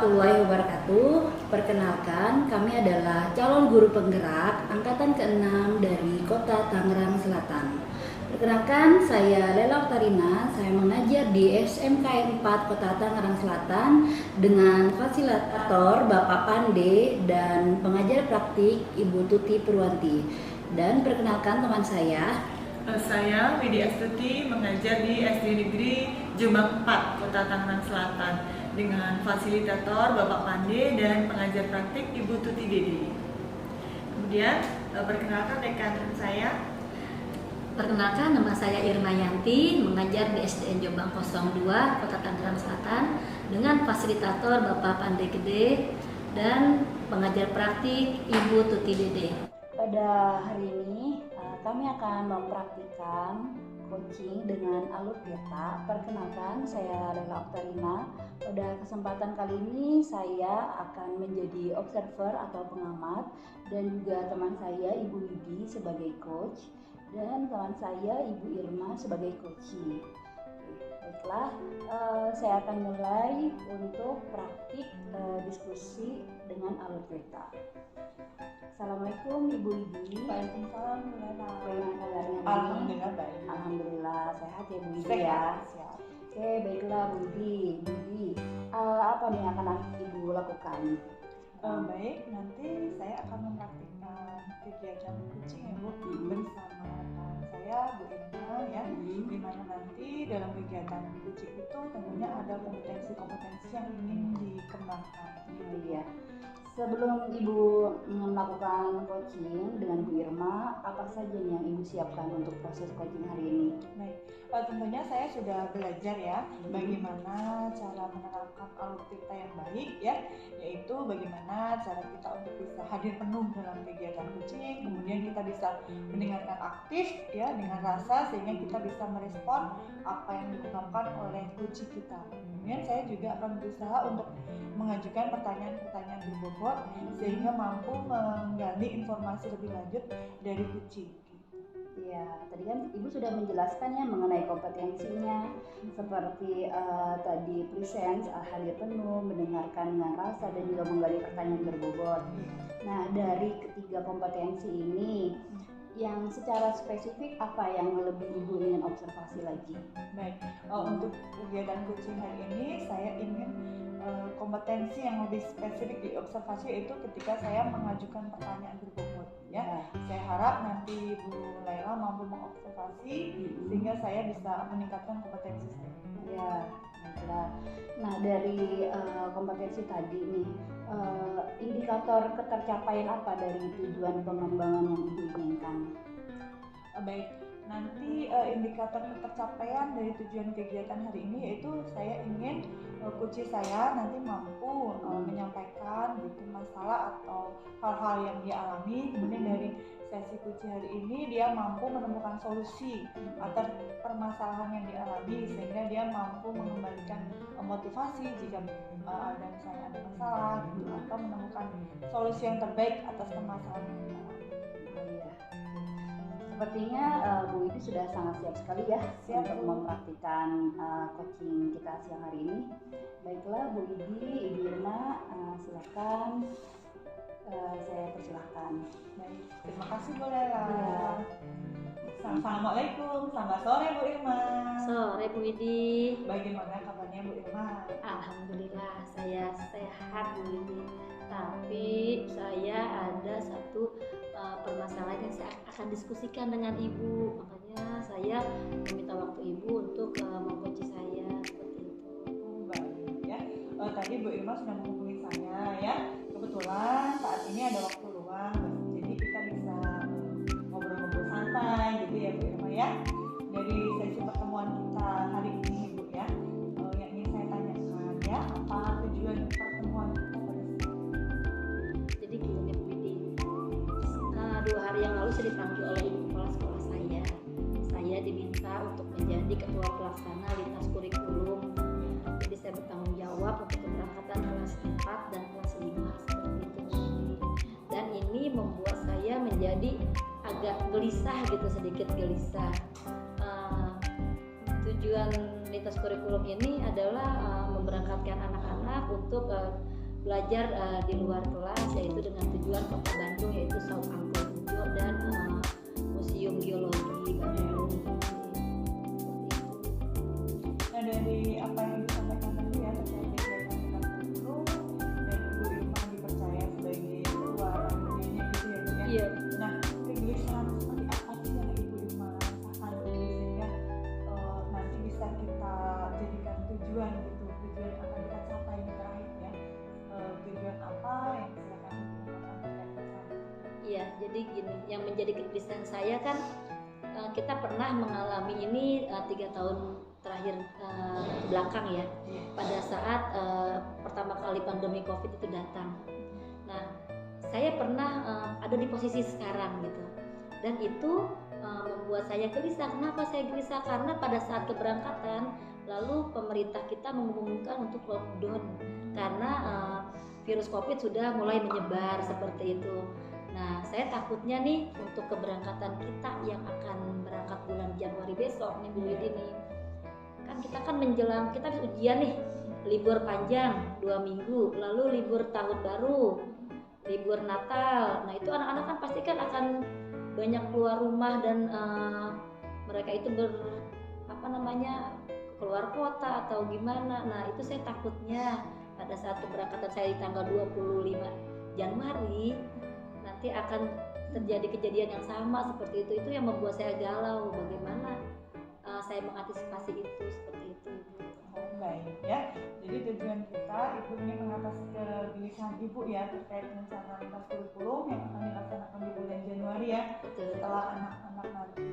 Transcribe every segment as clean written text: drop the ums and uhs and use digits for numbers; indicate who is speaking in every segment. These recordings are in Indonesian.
Speaker 1: warahmatullahi wabarakatuh. Perkenalkan, kami adalah calon guru penggerak angkatan ke-6 dari Kota Tangerang Selatan. Perkenalkan, saya Lela Oktarina. Saya mengajar di SMK 4 Kota Tangerang Selatan dengan fasilitator Bapak Pande dan pengajar praktik Ibu Tuti Purwanti. Dan perkenalkan teman saya
Speaker 2: Widya Astuti, mengajar di SD Negeri Jombang 4 Kota Tangerang Selatan dengan fasilitator Bapak Pande dan pengajar praktik Ibu Tuti Dede. Kemudian perkenalkan rekan saya.
Speaker 3: Perkenalkan, nama saya Irma Yanti, mengajar di SDN Jombang 02 Kota Tangerang Selatan dengan fasilitator Bapak Pande Gede dan pengajar praktik Ibu Tuti Dede.
Speaker 1: Pada hari ini kami akan mempraktikkan coaching dengan alur peta. Perkenalkan, saya Lela Oktarina. Pada kesempatan kali ini saya akan menjadi observer atau pengamat dan juga teman saya Ibu Widi sebagai coach dan teman saya Ibu Irma sebagai coachee. Baiklah, saya akan mulai untuk praktik diskusi dengan alur peta. Assalamualaikum Ibu Widi.
Speaker 2: Waalaikumsalam.
Speaker 1: Bagaimana kabarnya?
Speaker 2: Alhamdulillah baik.
Speaker 1: Alhamdulillah sehat ya Bu Widi
Speaker 2: Sehat,
Speaker 1: ya.
Speaker 2: siap.
Speaker 1: Oke, baiklah Bu Widi. Apa nih yang akan Ibu lakukan?
Speaker 2: Baik, nanti saya akan mempraktikkan kegiatan coaching ya Bu bersama rekan saya Bu Irma ya. Di mana nanti dalam kegiatan coaching itu tentunya ada kompetensi-kompetensi yang ingin dikembangkan.
Speaker 1: Iya. Sebelum Ibu melakukan coaching dengan Bu Irma, apa saja yang Ibu siapkan untuk proses coaching hari ini?
Speaker 2: Baik, tentunya saya sudah belajar ya bagaimana cara menerapkan alur peta yang baik ya, yaitu bagaimana cara kita untuk bisa hadir penuh dalam kegiatan coaching, kemudian kita bisa mendengarkan aktif ya dengan rasa sehingga kita bisa merespon apa yang diungkapkan oleh coach kita. Kemudian saya juga akan berusaha untuk mengajukan pertanyaan-pertanyaan berbobot sehingga mampu menggali informasi lebih lanjut dari coaching.
Speaker 1: Ya, tadi kan Ibu sudah menjelaskan ya mengenai kompetensinya seperti tadi present, hadir penuh, mendengarkan dengan rasa dan juga menggali pertanyaan berbobot. Nah, dari ketiga kompetensi ini yang secara spesifik apa yang lebih Ibu ingin observasi lagi?
Speaker 2: Baik, untuk kegiatan coaching hari ini saya ingin kompetensi yang lebih spesifik diobservasi yaitu ketika saya mengajukan pertanyaan berbobot ya. Saya harap nanti Bu Laila mampu mengobservasi sehingga saya bisa meningkatkan kompetensi saya.
Speaker 1: Ya, baiklah. Nah, dari kompetensi tadi nih, indikator ketercapaian apa dari tujuan pengembangan yang Ibu inginkan?
Speaker 2: Baik, nanti indikator ketercapaian dari tujuan kegiatan hari ini yaitu saya ingin coach saya nanti mampu menyampaikan gitu masalah atau hal-hal yang dia alami, kemudian dari sesi coach hari ini dia mampu menemukan solusi atas permasalahan yang dialami sehingga dia mampu mengembalikan motivasi jika misalnya ada masalah gitu atau menemukan solusi yang terbaik atas permasalahan yang dialami.
Speaker 1: Sepertinya Bu Widi sudah sangat siap sekali ya untuk mempraktikkan coaching kita siang hari ini. Baiklah Bu Widi, Ibu Irma, silakan. Saya persilahkan.
Speaker 2: Baik, terima kasih Bu Lela.
Speaker 1: Ya.
Speaker 2: Assalamualaikum, selamat sore Bu Irma.
Speaker 3: Sore Bu Widi.
Speaker 2: Bagaimana kabarnya Bu Irma?
Speaker 3: Alhamdulillah saya sehat Bu Widi. Tapi saya ada satu permasalahan yang saya akan diskusikan dengan Ibu. Makanya saya meminta waktu Ibu untuk mengcoach saya seperti itu.
Speaker 2: Baik ya. Tadi Bu Irma sudah menghubungi saya ya. Kebetulan saat ini ada waktu luang, jadi kita bisa ngobrol-ngobrol santai gitu ya Bu Irma ya. Dari sesi pertemuan kita hari ini Bu ya, yang ingin saya tanyakan ya, apa tujuan pertemuan kita pada saat ini?
Speaker 3: Jadi gini Bu Widi, 2 hari yang lalu saya dipanggil oleh Ibu Kepala Sekolah saya. Saya diminta untuk menjadi ketua pelaksana lintas kurikulum. Jadi saya bertanggung jawab untuk keberangkatan kelas 4 dan kelas 5 seperti itu Bu Widi. Dan ini membuat saya menjadi agak gelisah gitu, sedikit gelisah. Tujuan lintas kurikulum ini adalah memberangkatkan anak-anak untuk belajar di luar kelas, yaitu dengan tujuan Kota Bandung, yaitu Saung Angklung Ujo dan Museum Geologi Bandung.
Speaker 2: Nah, dari apa yang disampaikan tadi ya terkait kegiatan lintas kurikulum dan Ibu Irma dipercaya sebagai ketua panitia gitu ya Bu ya.
Speaker 3: Iya.
Speaker 2: Nah, kegelisahan seperti apa sih yang Ibu Irma rasakan sehingga nanti bisa kita jadikan tujuan gitu, tujuan yang akan kita capai di terakhir ya. Tujuan apa yang silakan Ibu Irma sampaikan ke sana.
Speaker 3: Iya, jadi gini, yang menjadi kegelisahan saya kan kita pernah mengalami ini 3 tahun terakhir belakang ya, pada saat pertama kali pandemi COVID itu datang. Nah, saya pernah ada di posisi sekarang gitu, dan itu membuat saya gelisah. Kenapa saya gelisah? Karena pada saat keberangkatan, lalu pemerintah kita mengumumkan untuk lockdown karena virus COVID sudah mulai menyebar seperti itu. Nah, saya takutnya nih untuk keberangkatan kita yang akan berangkat bulan Januari besok nih Bu Widi nih. Kan kita kan menjelang, kita habis ujian nih, libur panjang 2 minggu, lalu libur tahun baru, libur Natal. Nah, itu anak-anak kan pasti kan akan banyak keluar rumah dan mereka itu keluar kota atau gimana. Nah, itu saya takutnya pada saat keberangkatan saya di tanggal 25 Januari nanti akan terjadi kejadian yang sama seperti itu yang membuat saya galau. Bagaimana saya mengantisipasi itu seperti itu.
Speaker 2: Oh, baik ya. Jadi tujuan kita Ibu ini mengatasi kegelisahan Ibu ya terkait rencana lintas kurikulum yang akan dilaksanakan di bulan Januari ya.
Speaker 3: Betul.
Speaker 2: Setelah anak-anak nanti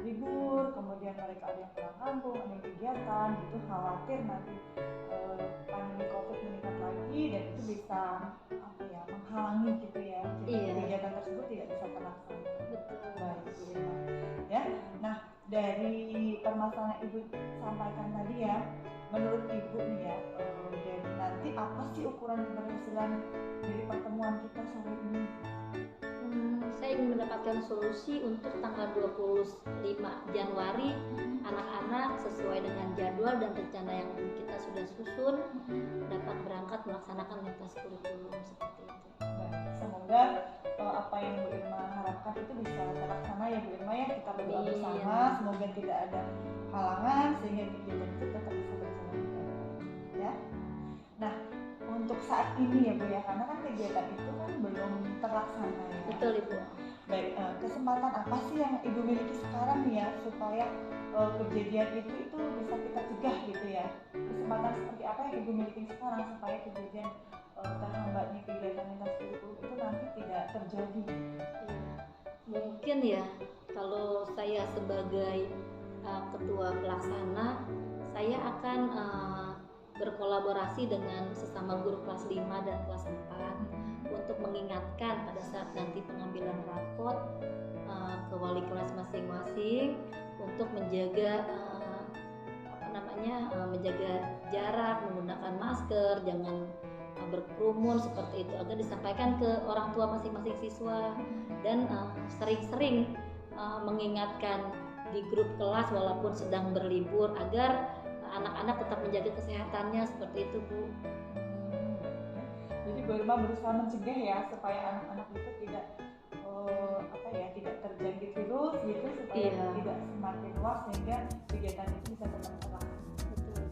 Speaker 2: libur, kemudian mereka ada yang pulang kampung, ada yang kegiatan, gitu khawatir nanti pandemi COVID meningkat lagi dan itu bisa menghalangi gitu ya. Jadi
Speaker 3: Iya.
Speaker 2: kegiatan tersebut tidak bisa terlaksana.
Speaker 3: Betul.
Speaker 2: Baik, Bu Irma. Ya. Nah, dari permasalahan Ibu sampaikan tadi ya, menurut Ibu nih ya, dari nanti apa sih ukuran keberhasilan dari pertemuan kita sore ini?
Speaker 3: Saya ingin mendapatkan solusi untuk tanggal 25 Januari anak-anak sesuai dengan jadwal dan rencana yang kita sudah susun dapat berangkat melaksanakan lintas kurikulum seperti itu.
Speaker 2: Baik, semoga apa yang Bu Irma harapkan itu bisa terlaksana ya Bu Irma ya. Kita berdoa
Speaker 3: Amin.
Speaker 2: bersama, semoga tidak ada halangan sehingga kegiatan itu tetap bisa berjalan dengan baik. Ya. Nah, untuk saat ini ya Bu ya, karena kan kegiatan itu kan belum terlaksana ya.
Speaker 3: Betul Ibu.
Speaker 2: Baik, kesempatan apa sih yang Ibu miliki sekarang nih ya supaya kejadian itu bisa kita cegah gitu ya? Kesempatan seperti apa yang Ibu miliki sekarang supaya kejadian terhambatnya kegiatan lintas kurikulum itu nanti tidak terjadi?
Speaker 3: Ya, mungkin ya kalau saya sebagai ketua pelaksana, saya akan berkolaborasi dengan sesama guru kelas 5 dan kelas 4 untuk mengingatkan pada saat nanti pengambilan rapot ke wali kelas masing-masing untuk menjaga menjaga jarak, menggunakan masker, jangan berkerumun seperti itu, agar disampaikan ke orang tua masing-masing siswa dan sering-sering mengingatkan di grup kelas walaupun sedang berlibur agar anak-anak tetap menjaga kesehatannya seperti itu Bu.
Speaker 2: Jadi Bu Irma berusaha mencegah ya supaya anak-anak itu tidak tidak terjangkit virus gitu supaya tidak semakin luas sehingga kegiatan itu bisa tetap terlaksana.
Speaker 3: Betul.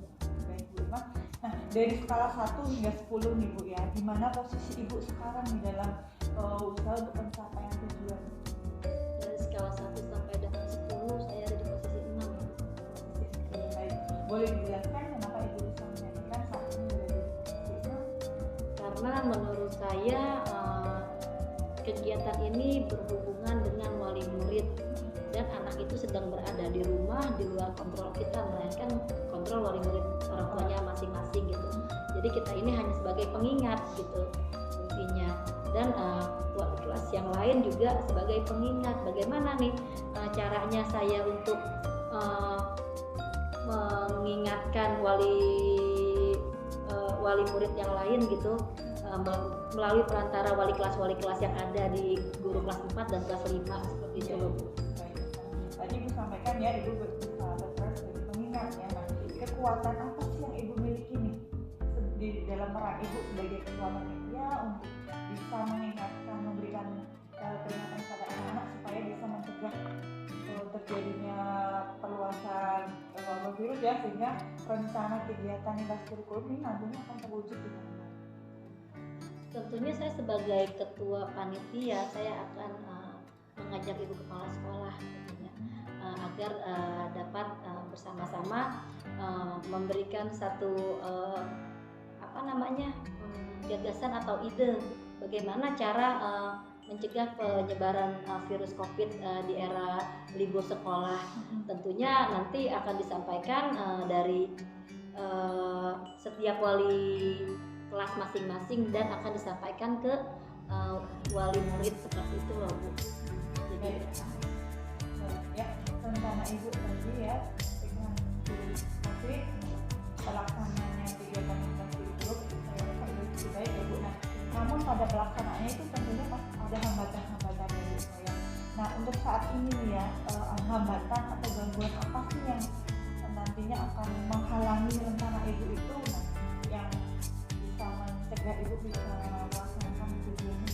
Speaker 2: Baik Bu Irma. Nah, dari skala 1 hingga 10 nih Bu ya, di mana posisi Ibu sekarang di dalam usaha untuk pencapaian tujuan?
Speaker 3: Dari skala 1 sampai dengan 10 saya ada di posisi 6.
Speaker 2: Baik, boleh dijelaskan kenapa Ibu bisa menjadikan saat ini menjadi posisi 6?
Speaker 3: Karena menurut saya kegiatan ini berhubungan dengan wali murid dan anak itu sedang berada di rumah di luar kontrol kita, melainkan kontrol wali murid orang tuanya masing-masing gitu. Jadi kita ini hanya sebagai pengingat gitu fungsinya, dan wali kelas yang lain juga sebagai pengingat. Bagaimana nih caranya saya untuk mengingatkan wali murid yang lain gitu, melalui perantara wali kelas yang ada di guru kelas 4 dan kelas 5 seperti itu Bu.
Speaker 2: Baik. Tadi Ibu sampaikan ya Ibu berusaha sebagai pengingat ya. Nah, kekuatan apa sih yang ibu miliki nih di dalam peran ibu sebagai ketua panitia untuk bisa mengingatkan, memberikan peringatan pada anak-anak supaya bisa mencegah terjadinya perluasan wabah virus ya, sehingga rencana kegiatan lintas kurikulum ini nantinya akan terwujud dengan baik.
Speaker 3: Tentunya saya sebagai ketua panitia, saya akan mengajak ibu kepala sekolah tentunya, agar dapat bersama-sama memberikan satu gagasan atau ide bagaimana cara mencegah penyebaran virus COVID di era libur sekolah. Tentunya nanti akan disampaikan dari setiap wali kelas masing-masing dan akan disampaikan ke wali murid seperti itu loh Bu. Jadi
Speaker 2: ya, rencana ibu tadi ya dengan tapi pelaksananya kegiatan lintas kurikulum saya rasa itu baik ya Bu. Nah, namun pada pelaksanaannya itu tentunya ada hambatan-hambatan ya Bu ya. Nah, untuk saat ini nih ya, hambatan atau gangguan apa sih yang nantinya akan menghalangi rencana ibu itu, nah, yang bisa mencegah ibu bisa melaksanakan tujuannya?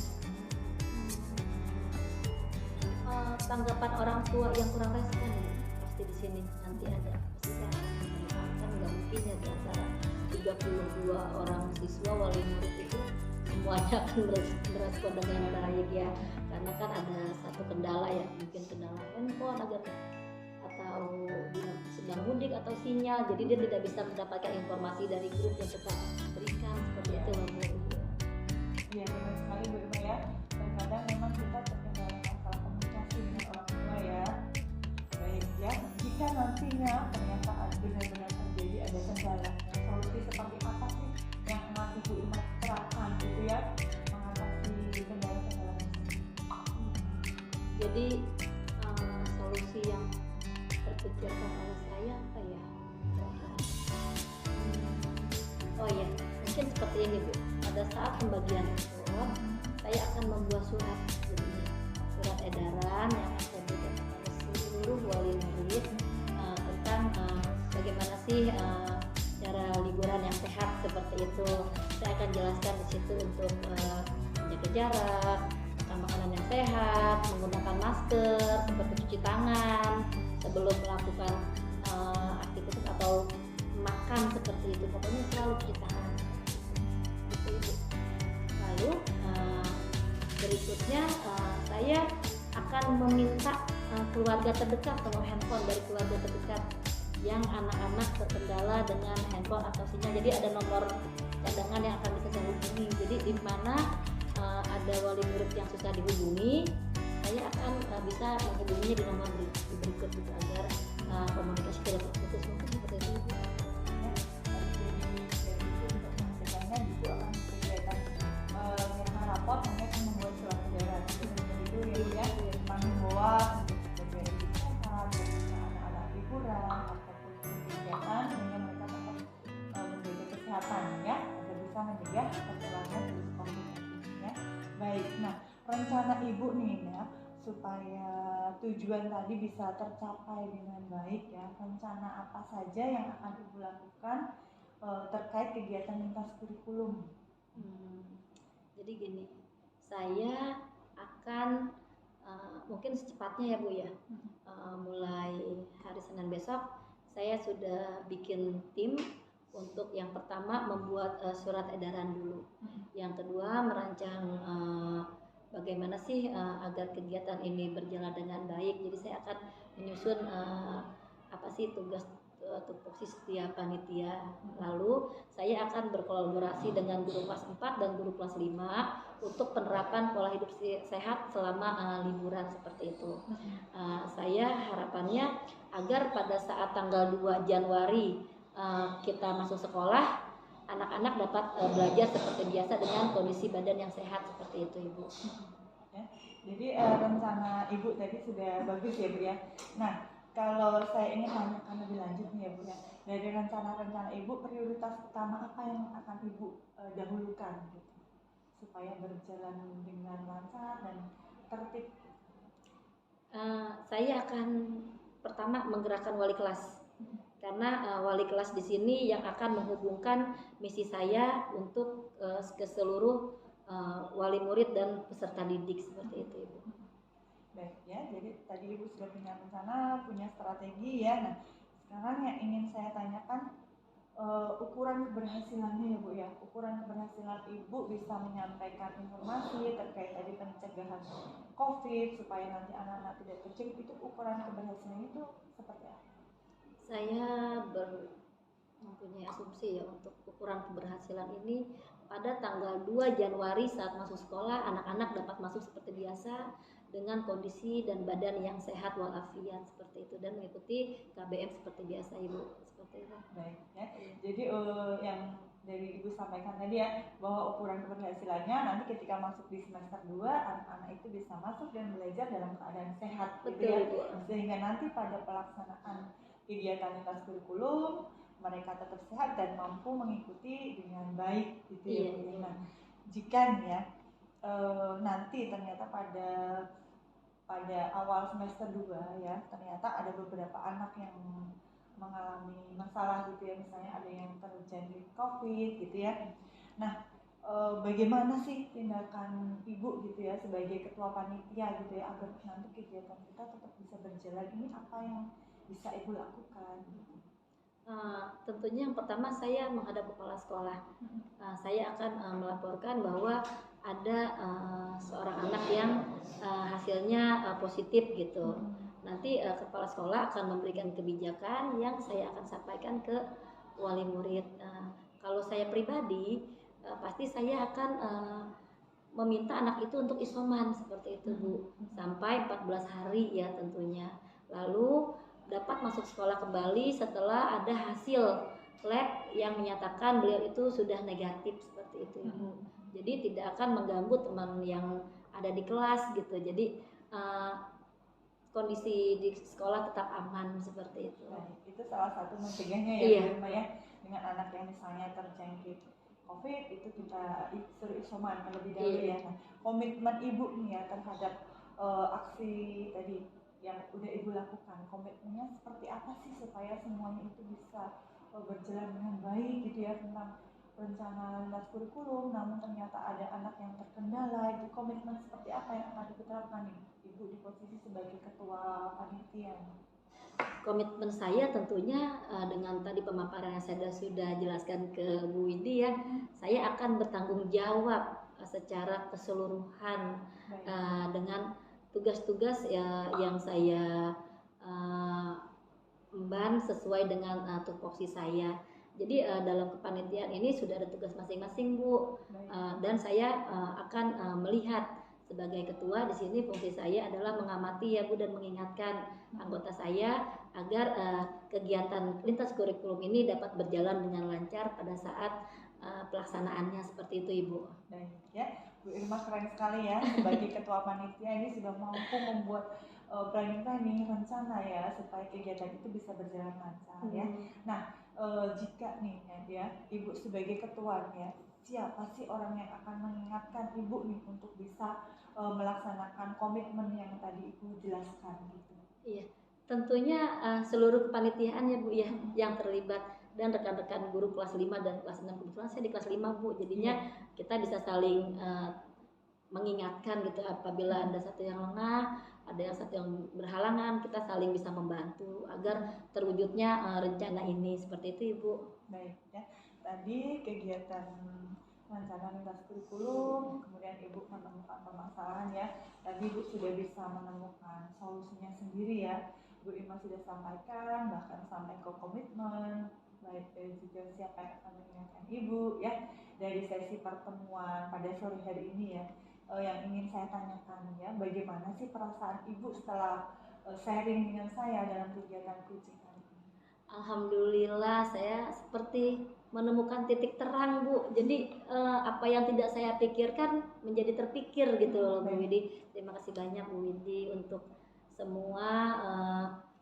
Speaker 3: Tanggapan orang tua yang kurang respon ya, pasti di sini nanti ada pasti saya akan kan nggak mungkin ya di antara 32 orang siswa wali murid itu semuanya akan merespon dengan baik ya, karena kan ada satu kendala ya, mungkin kendala handphone atau dia sedang mudik atau sinyal, jadi dia tidak bisa mendapatkan informasi dari grup yang kita berikan seperti itu loh Bu.
Speaker 2: Iya benar sekali Bu Irma ya. Terkadang memang kita terkendala masalah komunikasi dengan orang tua ya. Baik ya, jika nantinya ternyata benar-benar terjadi ada kendala, solusi seperti apa sih yang akan Ibu Irma terapkan gitu ya mengatasi kendala-kendala tersebut?
Speaker 3: Jadi solusi yang terpikirkan oleh saya apa ya? Oh ya, mungkin seperti ini Bu. Pada saat pembagian rapor, saya akan membuat surat edaran yang akan diberikan kepada seluruh wali murid tentang bagaimana sih cara liburan yang sehat seperti itu. Saya akan jelaskan di situ untuk menjaga jarak, makan makanan yang sehat, menggunakan masker, seperti cuci tangan sebelum melakukan aktivitas atau makan seperti itu. Pokoknya selalu cuci tangan. Gitu, Ibu. Lalu berikutnya saya akan meminta keluarga terdekat atau handphone dari keluarga terdekat yang anak-anak terkendala dengan handphone atau sinyal. Jadi ada nomor cadangan yang akan bisa saya hubungi. Jadi di mana ada wali murid yang susah dihubungi, saya akan bisa menghubunginya di nomor berikut itu agar komunikasi tidak terputus. Mungkin seperti itu.
Speaker 2: Ibu akan kegiatan menyerahkan rapor, nanti akan membuat surat edaran itu ya menghimbauan sebagai sehat anak-anak liburan ataupun kegiatan sehingga mereka tetap menjaga kesehatan ya agar bisa mencegah penularan virus COVID-19 ya. Baik, nah rencana ibu nih ya supaya tujuan tadi bisa tercapai dengan baik ya, rencana apa saja yang akan ibu lakukan terkait kegiatan lintas kurikulum?
Speaker 3: Jadi gini, saya akan mungkin secepatnya ya Bu ya, mulai hari Senin besok saya sudah bikin tim untuk yang pertama membuat surat edaran dulu, yang kedua merancang bagaimana sih agar kegiatan ini berjalan dengan baik. Jadi saya akan menyusun apa sih tugas tupoksi setiap panitia. Lalu saya akan berkolaborasi dengan guru kelas 4 dan guru kelas 5 untuk penerapan pola hidup sehat selama liburan seperti itu. Saya harapannya agar pada saat tanggal 2 Januari kita masuk sekolah, anak-anak dapat belajar seperti biasa dengan kondisi badan yang sehat seperti itu Ibu.
Speaker 2: Ya, jadi rencana Ibu tadi sudah bagus ya Bu ya. Nah, kalau saya ingin tanyakan lebih lanjut nih ya Bu ya, dari rencana-rencana Ibu, prioritas utama apa yang akan Ibu dahulukan gitu, supaya berjalan dengan lancar dan tertib?
Speaker 3: Saya akan pertama menggerakkan wali kelas, karena wali kelas di sini yang akan menghubungkan misi saya untuk ke seluruh wali murid dan peserta didik seperti itu, Ibu.
Speaker 2: Baik ya, jadi tadi Ibu sudah punya rencana, punya strategi ya. Nah, sekarang yang ingin saya tanyakan ukuran keberhasilannya ya Bu ya. Ukuran keberhasilan Ibu bisa menyampaikan informasi terkait tadi pencegahan COVID supaya nanti anak-anak tidak terjangkit, itu ukuran keberhasilannya itu seperti apa?
Speaker 3: Saya mempunyai asumsi ya untuk ukuran keberhasilan ini pada tanggal 2 Januari saat masuk sekolah, anak-anak dapat masuk seperti biasa dengan kondisi dan badan yang sehat walafiat seperti itu dan mengikuti KBM seperti biasa, Ibu, seperti itu.
Speaker 2: Baik ya. Jadi yang dari Ibu sampaikan tadi ya, bahwa ukuran keberhasilannya nanti ketika masuk di semester 2 anak-anak itu bisa masuk dan belajar dalam keadaan sehat.
Speaker 3: Betul,
Speaker 2: gitu ya.
Speaker 3: Ibu.
Speaker 2: Sehingga nanti pada pelaksanaan kegiatan lintas kurikulum mereka tetap sehat dan mampu mengikuti dengan baik gitu ya.
Speaker 3: Iya.
Speaker 2: Nah, jika nih ya nanti ternyata pada awal semester 2 ya, ternyata ada beberapa anak yang mengalami masalah gitu ya, misalnya ada yang terjangkit COVID gitu ya. Nah, bagaimana sih tindakan Ibu gitu ya sebagai ketua panitia gitu ya agar nanti kegiatan kita tetap bisa berjalan? Ini apa yang bisa Ibu lakukan?
Speaker 3: Tentunya yang pertama saya menghadap kepala sekolah. Saya akan melaporkan bahwa ada seorang anak yang hasilnya positif gitu. Nanti kepala sekolah akan memberikan kebijakan yang saya akan sampaikan ke wali murid. Kalau saya pribadi pasti saya akan meminta anak itu untuk isoman seperti itu, Bu, sampai 14 hari ya tentunya. Lalu dapat masuk sekolah kembali setelah ada hasil lab yang menyatakan beliau itu sudah negatif seperti itu, Ibu. Jadi tidak akan mengganggu teman yang ada di kelas gitu. Jadi kondisi di sekolah tetap aman seperti itu.
Speaker 2: Baik, itu salah satu mencegahnya ya,
Speaker 3: Iya.
Speaker 2: Bu Irma ya. Dengan anak yang misalnya terjangkit COVID itu kita suruh isoman terlebih dahulu ya. Nah, komitmen Ibu nih ya terhadap aksi tadi yang udah Ibu lakukan, komitmennya seperti apa sih supaya semuanya itu bisa berjalan dengan baik gitu ya, tentang rencana lintas kurikulum, namun ternyata ada anak yang terkendala, itu komitmen seperti apa yang akan diterapkan nih Ibu di posisi sebagai ketua panitia?
Speaker 3: Komitmen saya tentunya dengan tadi pemaparan yang saya sudah jelaskan ke Bu Widi ya, saya akan bertanggung jawab secara keseluruhan dengan tugas-tugas yang saya emban sesuai dengan tupoksi saya. Jadi dalam kepanitiaan ini sudah ada tugas masing-masing, Bu, dan saya akan melihat sebagai ketua di sini fungsi saya adalah mengamati ya, Bu, dan mengingatkan anggota saya agar kegiatan lintas kurikulum ini dapat berjalan dengan lancar pada saat pelaksanaannya seperti itu, Ibu.
Speaker 2: Baik ya, Bu Irma keren sekali ya sebagai ketua panitia ini sudah mampu membuat planning rencana ya supaya kegiatan itu bisa berjalan lancar ya. Nah, jika nih ya Ibu sebagai ketua ya, siapa sih orang yang akan mengingatkan Ibu nih untuk bisa melaksanakan komitmen yang tadi Ibu jelaskan gitu?
Speaker 3: Iya, tentunya seluruh kepanitiaan ya, Bu ya, yang terlibat dan rekan-rekan guru kelas 5 dan kelas 6. Kebetulan saya di kelas 5, Bu, jadinya kita bisa saling mengingatkan gitu apabila ada satu yang lengah, ada yang satu yang berhalangan, kita saling bisa membantu agar terwujudnya rencana ini seperti itu, Ibu.
Speaker 2: Baik ya, tadi kegiatan rencana lintas kurikulum, kemudian Ibu menemukan permasalahan ya, tadi Ibu sudah bisa menemukan solusinya sendiri ya, Bu Irma sudah sampaikan, bahkan sampai ke komitmen, baik dari juga siapa yang akan mengingatkan Ibu ya, dari sesi pertemuan pada sore hari ini ya, yang ingin saya tanyakan ya, bagaimana sih perasaan Ibu setelah sharing dengan saya dalam kegiatan coaching hari ini?
Speaker 3: Alhamdulillah saya seperti menemukan titik terang, Bu. Jadi apa yang tidak saya pikirkan menjadi terpikir gitu loh, Bu Widi. Terima kasih banyak Bu Widi untuk semua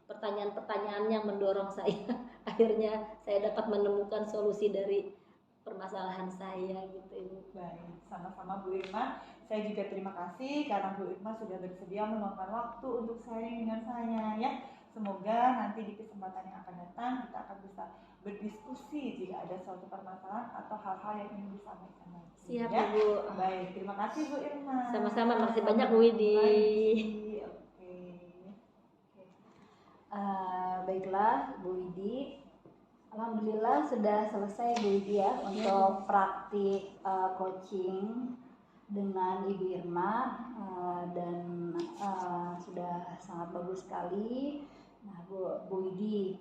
Speaker 3: pertanyaan-pertanyaan yang mendorong saya. Akhirnya saya dapat menemukan solusi dari permasalahan saya gitu, Ibu.
Speaker 2: Baik, sama-sama Bu Irma. Saya juga terima kasih karena Bu Irma sudah bersedia meluangkan waktu untuk sharing dengan saya ya. Semoga nanti di kesempatan yang akan datang kita akan bisa berdiskusi jika ada suatu permasalahan atau hal-hal yang ingin disampaikan lagi.
Speaker 3: Siap
Speaker 2: Ya?
Speaker 3: Bu.
Speaker 2: Baik, terima kasih Bu Irma.
Speaker 3: Sama-sama, makasih banyak Bu Widi.
Speaker 2: Oke.
Speaker 1: Baiklah Bu Widi, alhamdulillah sudah selesai Bu Widi ya untuk praktik coaching dengan Ibu Irma, dan sudah sangat bagus sekali. Nah Bu Widi,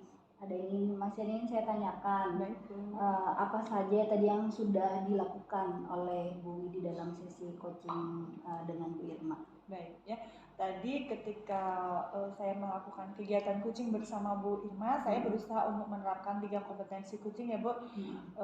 Speaker 1: masih ada yang saya tanyakan.
Speaker 2: Baik, Bu.
Speaker 1: Apa saja tadi yang sudah dilakukan oleh Bu Widi dalam sesi coaching dengan Bu Irma?
Speaker 2: Baik ya, tadi ketika saya melakukan kegiatan coaching bersama Bu Irma, saya berusaha untuk menerapkan 3 kompetensi coaching ya Bu.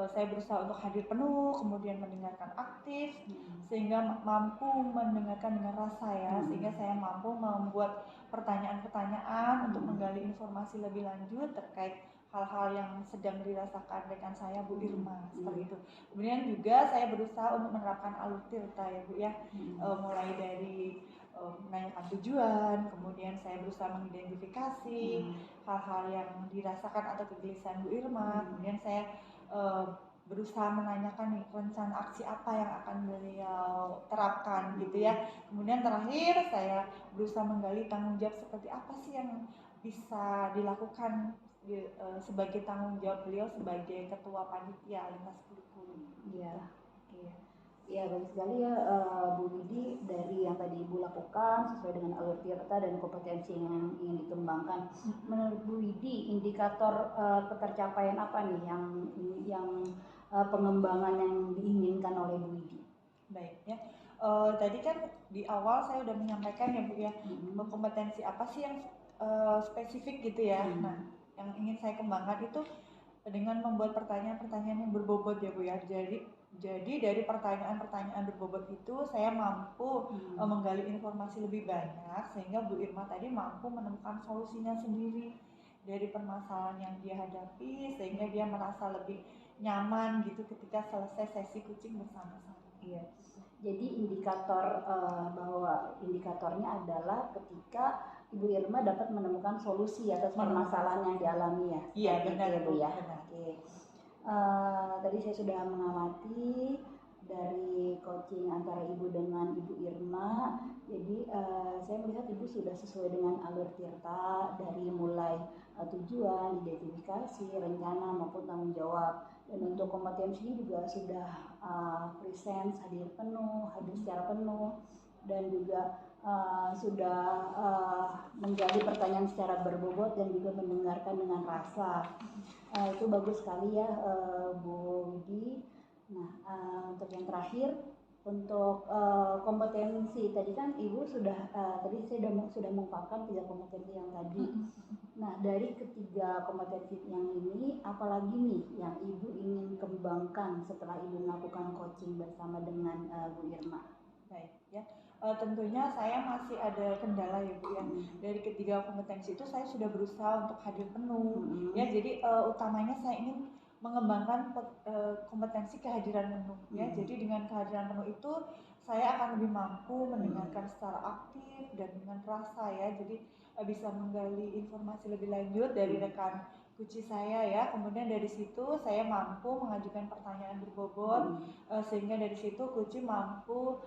Speaker 2: Saya berusaha untuk hadir penuh, kemudian mendengarkan aktif, sehingga mampu mendengarkan dengan rasa ya, sehingga saya mampu membuat pertanyaan-pertanyaan untuk menggali informasi lebih lanjut terkait hal-hal yang sedang dirasakan rekan saya Bu Irma, seperti itu. Kemudian juga saya berusaha untuk menerapkan alur tirta ya Bu ya, mulai dari menanyakan tujuan, kemudian saya berusaha mengidentifikasi hal-hal yang dirasakan atau kegelisahan Bu Irma, kemudian saya berusaha menanyakan nih rencana aksi apa yang akan beliau terapkan gitu ya. Kemudian terakhir saya berusaha menggali tanggung jawab seperti apa sih yang bisa dilakukan sebagai tanggung jawab beliau sebagai ketua panitia lintas kurikulum.
Speaker 1: Iya, oke. Ya bagus sekali ya Bu Widi, dari yang tadi Ibu lakukan sesuai dengan alur tirta dan kompetensi yang ingin dikembangkan. Menurut Bu Widi, indikator ketercapaian apa nih yang pengembangan yang diinginkan oleh Bu Widi?
Speaker 2: Baik ya. Tadi kan di awal saya sudah menyampaikan ya Bu ya, kompetensi apa sih yang spesifik gitu ya. Nah, yang ingin saya kembangkan itu dengan membuat pertanyaan-pertanyaan yang berbobot ya Bu ya. Jadi dari pertanyaan-pertanyaan berbobot itu saya mampu menggali informasi lebih banyak, sehingga Bu Irma tadi mampu menemukan solusinya sendiri dari permasalahan yang dia hadapi, sehingga dia merasa lebih nyaman gitu ketika selesai sesi coaching bersama-sama.
Speaker 1: Iya. Jadi bahwa indikatornya adalah ketika Ibu Irma dapat menemukan solusi atas permasalahan yang dialami ya.
Speaker 2: Iya benar
Speaker 1: ya Bu ya.
Speaker 2: Benar.
Speaker 1: Oke. Tadi saya sudah mengamati dari coaching antara Ibu dengan Ibu Irma. Jadi saya melihat Ibu sudah sesuai dengan alur tirta dari mulai tujuan, identifikasi, rencana maupun tanggung jawab. Dan untuk kompetensinya juga sudah present, hadir secara penuh, dan juga sudah menggali pertanyaan secara berbobot dan juga mendengarkan dengan rasa. Itu bagus sekali ya Bu Widi. Nah untuk yang terakhir, untuk kompetensi tadi kan Ibu sudah tadi saya sudah mengungkapkan 3 kompetensi yang tadi. Nah dari ketiga kompetensi yang ini, apalagi nih yang Ibu ingin kembangkan setelah Ibu melakukan coaching bersama dengan Bu Irma?
Speaker 2: Baik ya, tentunya saya masih ada kendala ya Bu ya. Dari ketiga kompetensi itu saya sudah berusaha untuk hadir penuh ya. Jadi utamanya saya ingin mengembangkan kompetensi kehadiran penuh ya. Jadi dengan kehadiran penuh itu saya akan lebih mampu mendengarkan secara aktif dan dengan rasa ya. Jadi bisa menggali informasi lebih lanjut dari rekan kunci saya ya. Kemudian dari situ saya mampu mengajukan pertanyaan berbobot, sehingga dari situ kunci mampu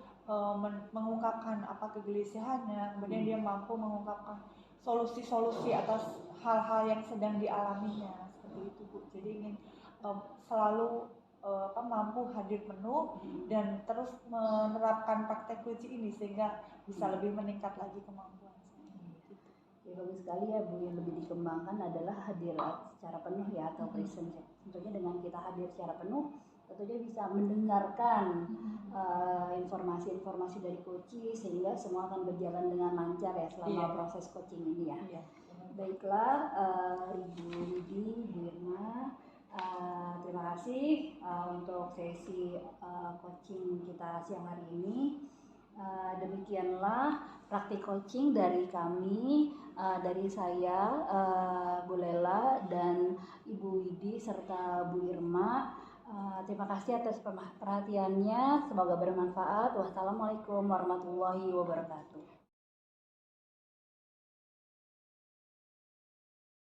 Speaker 2: mengungkapkan apa kegelisahannya. Kemudian dia mampu mengungkapkan solusi-solusi atas hal-hal yang sedang dialaminya, seperti itu Bu. Jadi ingin selalu mampu hadir penuh dan terus menerapkan praktek kunci ini sehingga bisa lebih meningkat lagi kemampuan saya.
Speaker 1: Ya bagus sekali ya Bu, yang lebih dikembangkan adalah hadir secara penuh ya, atau present. Tentunya dengan kita hadir secara penuh, tentunya bisa mendengarkan informasi-informasi dari coaching, sehingga semua akan berjalan dengan lancar ya selama proses coaching ini ya. Baiklah Ibu Widi, Bu Irma, terima kasih untuk sesi coaching kita siang hari ini. Demikianlah praktik coaching dari kami, dari saya Bu Lela dan Ibu Widi serta Bu Irma. Terima kasih atas perhatiannya, semoga bermanfaat. Wassalamualaikum warahmatullahi wabarakatuh.